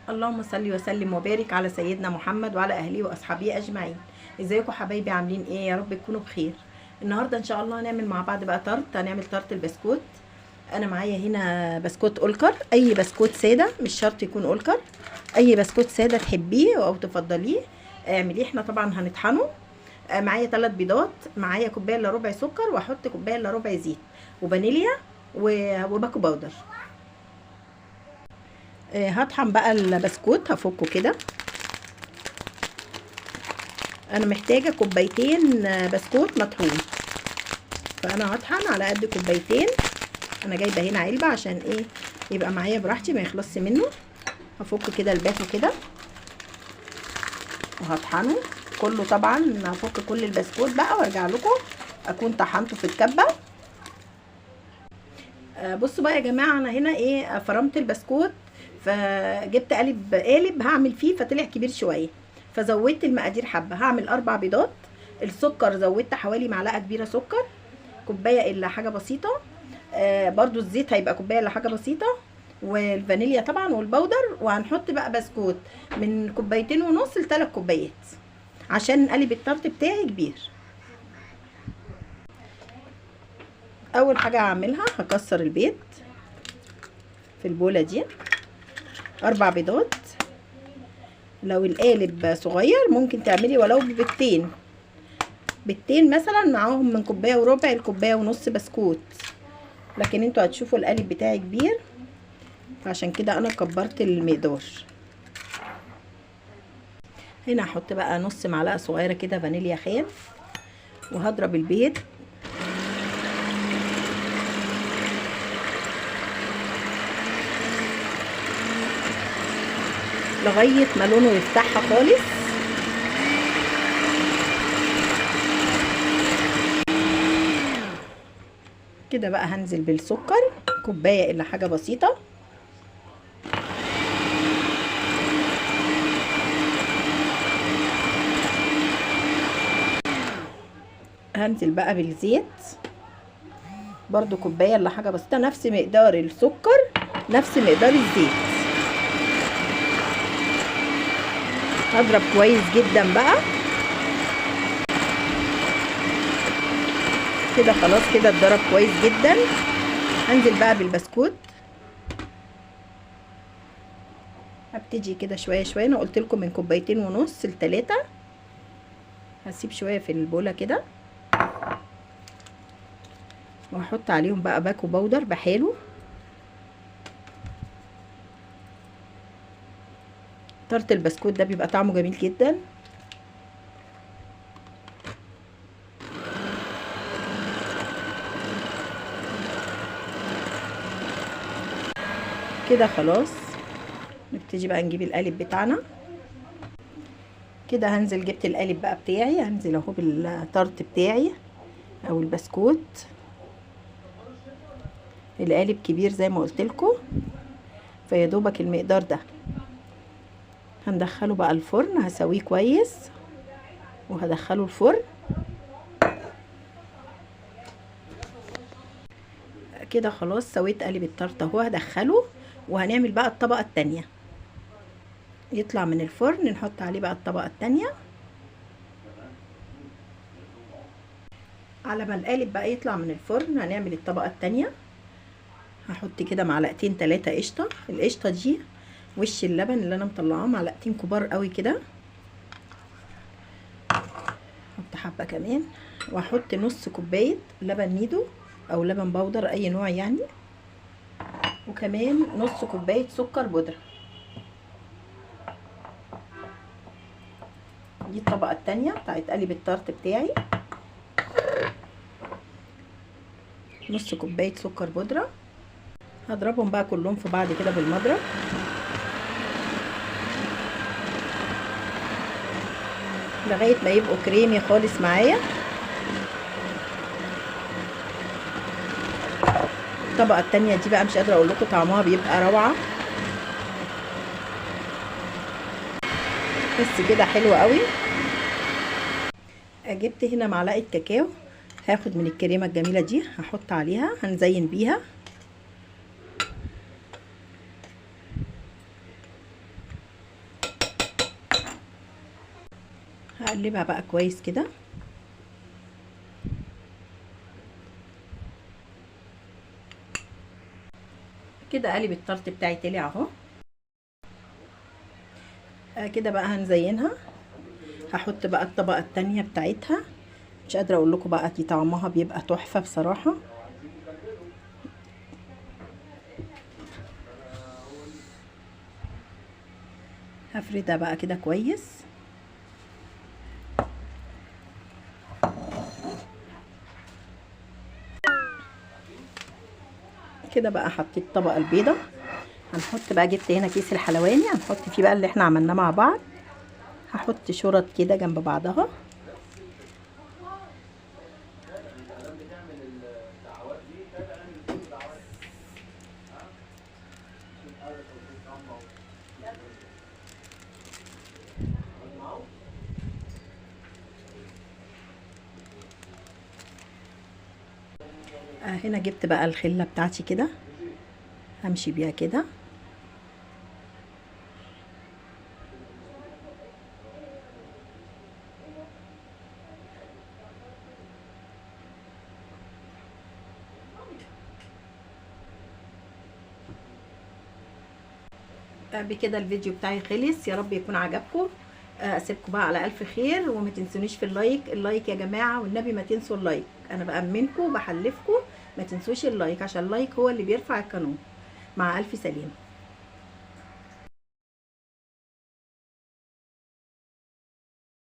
اللهم صل وسلم وبارك على سيدنا محمد وعلى اهله واصحابه اجمعين. ازيكم حبايبي؟ عاملين ايه؟ يا رب تكونوا بخير. النهارده ان شاء الله هنعمل مع بعض بقى هنعمل طرت البسكوت. انا معايا هنا بسكوت اولكر، اي بسكوت ساده، مش شرط يكون اولكر، اي بسكوت ساده تحبيه او تفضليه اعمليه. احنا طبعا هنطحنه. معايا 3 بيضات، معايا كوبايه الا ربع سكر، واحط كوبايه الا ربع زيت وفانيليا وباكو باودر. هطحن بقى البسكوت، هفكه كده. انا محتاجه كوبايتين بسكوت مطحون، فانا هطحن على قد كوبايتين. انا جايبه هنا علبه عشان ايه؟ يبقى معايا براحتي ما يخلصش منه. هفك كده الباكو كده وهطحنه كله. طبعا هفك كل البسكوت بقى وارجع لكم اكون طحنته في الكبه. بصوا بقى يا جماعه، انا هنا ايه، فرمت البسكوت، فجبت قالب هعمل فيه، فطلع كبير شويه، فزودت المقادير حبه. هعمل 4 بيضات. السكر زودت حوالي معلقه كبيره سكر، كوبايه الا حاجه بسيطه. برضو الزيت هيبقى كوبايه الا حاجه بسيطه، والفانيليا طبعا والبودر. وهنحط بقى بسكوت من كوبايتين ونص ل3 كوبايات عشان قالب الطرت بتاعي كبير. اول حاجه هعملها هكسر البيض في البوله دي. 4 بيضات. لو القالب صغير ممكن تعملي ولو ببيضتين، بيضتين مثلا معاهم من كوبايه وربع لكوبايه ونص بسكوت، لكن انتوا هتشوفوا القالب بتاعي كبير، فعشان كده انا كبرت المقدار. هنا هحط بقى نص معلقه صغيره كده فانيليا خام، وهضرب البيض لغايه ما لونه يفتحها خالص. كده بقى هنزل بالسكر كوبايه الا حاجه بسيطه. هنزل بقى بالزيت برضو كوبايه الا حاجه بسيطه، نفس مقدار السكر نفس مقدار الزيت. هضرب كويس جدا بقى كده. خلاص كده اتضرب كويس جدا. هنزل بقى بالبسكوت، هبتدي كده شويه شويه. انا قلت لكم من كوبايتين ونص ل3. هسيب شويه في البوله كده، وهحط عليهم بقى باكو باودر بحاله. طرت البسكوت ده بيبقى طعمه جميل جدا. كده خلاص نبتدي بقى نجيب القالب بتاعنا. كده هنزل، جبت القالب بقى بتاعي، هنزل اهو بالطرت بتاعي او البسكوت. القالب كبير زي ما قلت لكم، فيا دوبك المقدار ده. هندخله بقى الفرن، هسويه كويس وهدخله الفرن. كده خلاص سويت قالب الطرت اهو، هدخله وهنعمل بقى الطبقه التانية. يطلع من الفرن نحط عليه بقى الطبقه التانية. على ما القالب بقى يطلع من الفرن هنعمل الطبقه التانية. هحط كده معلقتين 3 قشطه. القشطه دي وش اللبن اللي انا مطلعاه، معلقتين كبار قوي كده. احط حبه كمان، واحط نص كوبايه لبن نيدو او لبن بودر اي نوع يعني، وكمان نص كوبايه سكر بودره. دي الطبقه التانية بتاعت قالب الطرت بتاعي. نص كوبايه سكر بودره. هضربهم بقى كلهم في بعض كده بالمضرب لغايه ما يبقوا كريمي خالص معايا. الطبقه التانية دي بقى مش قادره اقول لكم طعمها بيبقى روعه، بس كده حلوه قوي. جبت هنا معلقه كاكاو، هاخد من الكريمه الجميله دي هحط عليها، هنزين بيها. هقلبها بقى كويس كده. كده قالب الطرط بتاعي طلع اهو. كده بقى هنزينها. هحط بقى الطبقه التانية بتاعتها. مش قادره اقول لكم بقى دي طعمها بيبقى تحفه بصراحه. هفردها بقى كده كويس. كده بقى حطيت الطبقه البيضه. هنحط بقى، جبت هنا كيس الحلواني، هنحط فيه بقى اللي احنا عملناه مع بعض. هحط شرط كده جنب بعضها. هنا جبت بقى الخلة بتاعتي كده، همشي بيها كده. بكده الفيديو بتاعي خلص، يا رب يكون عجبكم. اسيبكم بقى على الف خير، وما تنسونيش في اللايك يا جماعه، والنبي ما تنسوا اللايك. انا بامنكم وبحلفكم ما تنسوش اللايك، عشان اللايك هو اللي بيرفع القناه. مع الف سلامه.